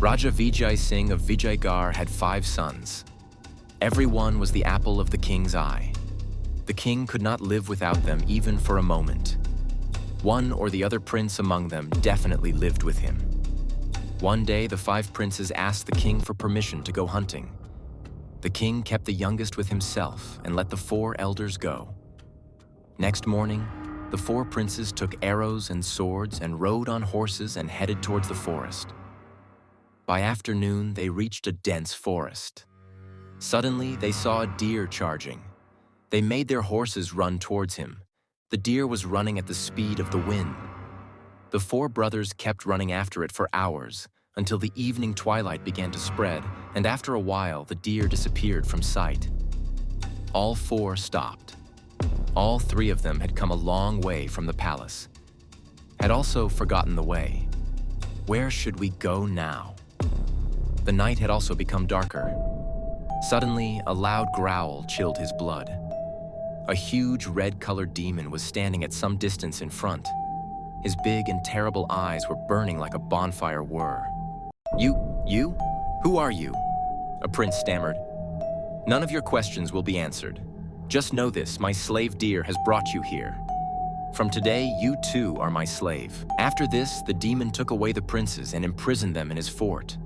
Raja Vijay Singh of Vijaygarh had 5 sons. Every one was the apple of the king's eye. The king could not live without them even for a moment. One or the other prince among them definitely lived with him. One day, the 5 princes asked the king for permission to go hunting. The king kept the youngest with himself and let the 4 elders go. Next morning, the 4 princes took arrows and swords and rode on horses and headed towards the forest. By afternoon, they reached a dense forest. Suddenly, they saw a deer charging. They made their horses run towards him. The deer was running at the speed of the wind. The 4 brothers kept running after it for hours, until the evening twilight began to spread, and after a while, the deer disappeared from sight. All 4 stopped. All 3 of them had come a long way from the palace, had also forgotten the way. Where should we go now? The night had also become darker. Suddenly, a loud growl chilled his blood. A huge red-colored demon was standing at some distance in front. His big and terrible eyes were burning like a bonfire whir. You? Who are you?" a prince stammered. "None of your questions will be answered. Just know this, my slave deer has brought you here. From today, you too are my slave." After this, the demon took away the princes and imprisoned them in his fort.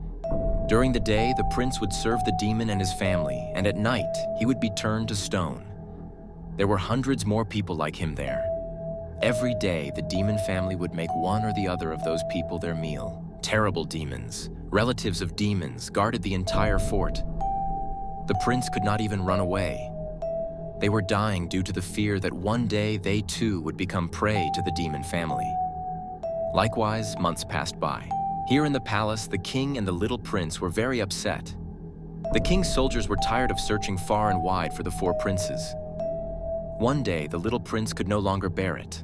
During the day, the prince would serve the demon and his family, and at night, he would be turned to stone. There were hundreds more people like him there. Every day, the demon family would make one or the other of those people their meal. Terrible demons, relatives of demons, guarded the entire fort. The prince could not even run away. They were dying due to the fear that one day they too would become prey to the demon family. Likewise, months passed by. Here in the palace, the king and the little prince were very upset. The king's soldiers were tired of searching far and wide for the 4 princes. One day, the little prince could no longer bear it.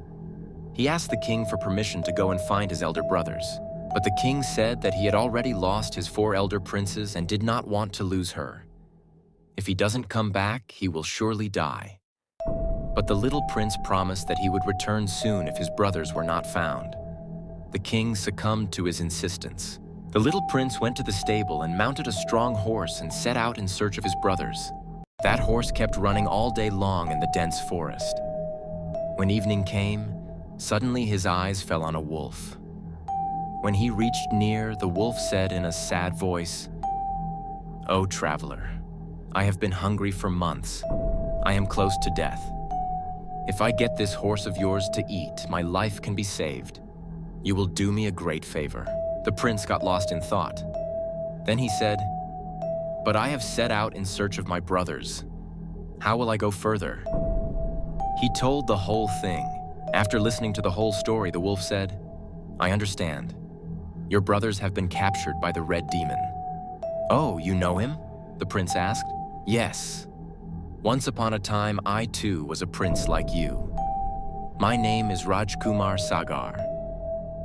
He asked the king for permission to go and find his elder brothers. But the king said that he had already lost his 4 elder princes and did not want to lose her. If he doesn't come back, he will surely die. But the little prince promised that he would return soon if his brothers were not found. The king succumbed to his insistence. The little prince went to the stable and mounted a strong horse and set out in search of his brothers. That horse kept running all day long in the dense forest. When evening came, suddenly his eyes fell on a wolf. When he reached near, the wolf said in a sad voice, "O traveler, I have been hungry for months. I am close to death. If I get this horse of yours to eat, my life can be saved. You will do me a great favor." The prince got lost in thought. Then he said, "But I have set out in search of my brothers. How will I go further?" He told the whole thing. After listening to the whole story, the wolf said, "I understand. Your brothers have been captured by the red demon." "Oh, you know him?" the prince asked. "Yes. Once upon a time, I too was a prince like you. My name is Rajkumar Sagar.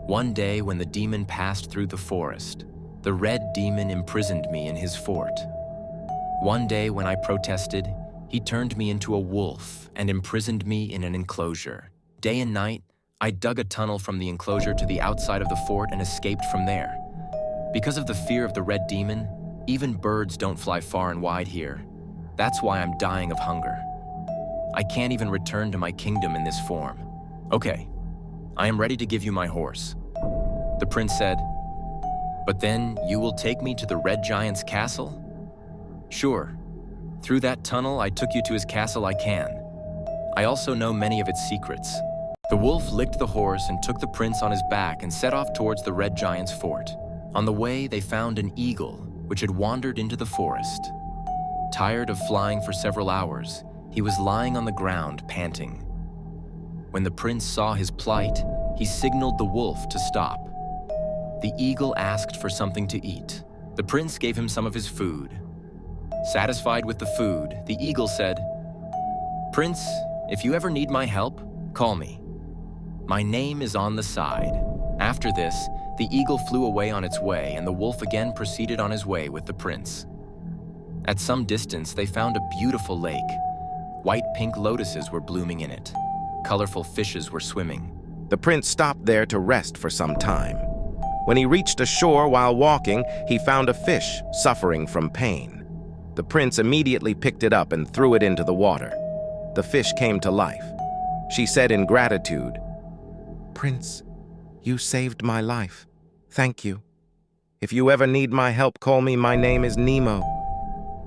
One day when the demon passed through the forest, the red demon imprisoned me in his fort. One day when I protested, he turned me into a wolf and imprisoned me in an enclosure. Day and night, I dug a tunnel from the enclosure to the outside of the fort and escaped from there. Because of the fear of the red demon, even birds don't fly far and wide here. That's why I'm dying of hunger. I can't even return to my kingdom in this form. Okay, I am ready to give you my horse." The prince said, "But then you will take me to the red giant's castle?" "Sure. Through that tunnel I took you to his castle I can. I also know many of its secrets." The wolf licked the horse and took the prince on his back and set off towards the red giant's fort. On the way, they found an eagle, which had wandered into the forest. Tired of flying for several hours, he was lying on the ground, panting. When the prince saw his plight, he signaled the wolf to stop. The eagle asked for something to eat. The prince gave him some of his food. Satisfied with the food, the eagle said, "Prince, if you ever need my help, call me. My name is on the side." After this, the eagle flew away on its way, and the wolf again proceeded on his way with the prince. At some distance, they found a beautiful lake. White pink lotuses were blooming in it. Colorful fishes were swimming. The prince stopped there to rest for some time. When he reached ashore while walking, he found a fish suffering from pain. The prince immediately picked it up and threw it into the water. The fish came to life. She said in gratitude, "Prince, you saved my life. Thank you. If you ever need my help, call me. My name is Nemo."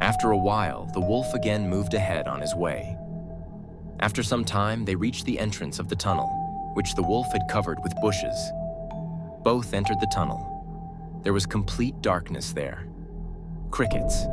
After a while, the wolf again moved ahead on his way. After some time, they reached the entrance of the tunnel, which the wolf had covered with bushes. Both entered the tunnel. There was complete darkness there. Crickets,